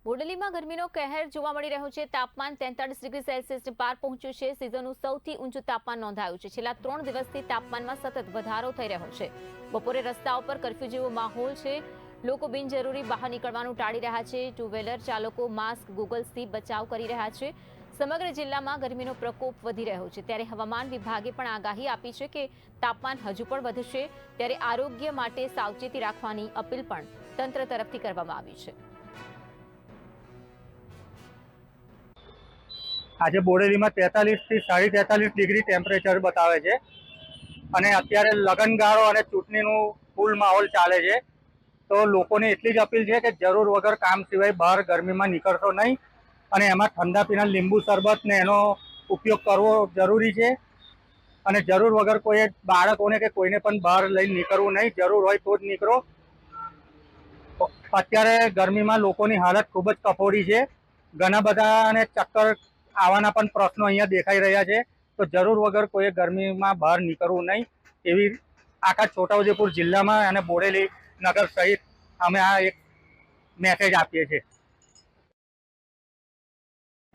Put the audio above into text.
બોડેલીમાં ગરમીનો કહેર જોવા મળી રહ્યો છે। તાપમાન 43 ડિગ્રી સેલ્સિયસને પાર પહોંચ્યું છે। સિઝનનું સૌથી ઊંચું તાપમાન નોંધાયું છે। છેલ્લા 3 દિવસથી તાપમાનમાં સતત વધારો થઈ રહ્યો છે। બપોરે રસ્તાઓ પર કર્ફ્યુ જેવો માહોલ છે। લોકો બિનજરૂરી બહાર નીકળવાનું ટાળી રહ્યા છે। ટુ વ્હીલર ચાલકો માસ્ક ગોગલ્સથી બચાવ કરી રહ્યા છે। સમગ્ર જિલ્લામાં ગરમીનો પ્રકોપ વધી રહ્યો છે। ત્યારે હવામાન વિભાગે પણ આગાહી આપી છે કે તાપમાન હજુ પણ વધશે। ત્યારે આરોગ્ય માટે સાવચેતી રાખવાની અપીલ પણ તંત્ર તરફથી કરવામાં આવી છે। આજે બોડેલીમાં 43 થી 43.5 ડિગ્રી ટેમ્પરેચર બતાવે છે અને અત્યારે લગનગાળો અને ચૂંટણીનું ફૂલ માહોલ ચાલે છે। તો લોકોને એટલી જ અપીલ છે કે જરૂર વગર કામ સિવાય બહાર ગરમીમાં નીકળશો નહીં અને એમાં ઠંડા પીણા લીંબુ શરબત ને એનો ઉપયોગ કરવો જરૂરી છે અને જરૂર વગર કોઈ બાળકોને કે કોઈને પણ બહાર લઈને નીકળવું નહીં। જરૂર હોય તો જ નીકળો। અત્યારે ગરમીમાં લોકોની હાલત ખૂબ જ કફોડી છે। ઘણા બધાને ચક્કર આવવાના પણ પ્રશ્નો અહીંયા દેખાઈ રહ્યા છે। તો જરૂર વગર કોઈ ગરમીમાં બહાર નીકળવું નહીં એવી આખા છોટાઉદેપુર જિલ્લામાં અને બોડેલી નગર સહિત અમે આ એક મેસેજ આપીએ છીએ।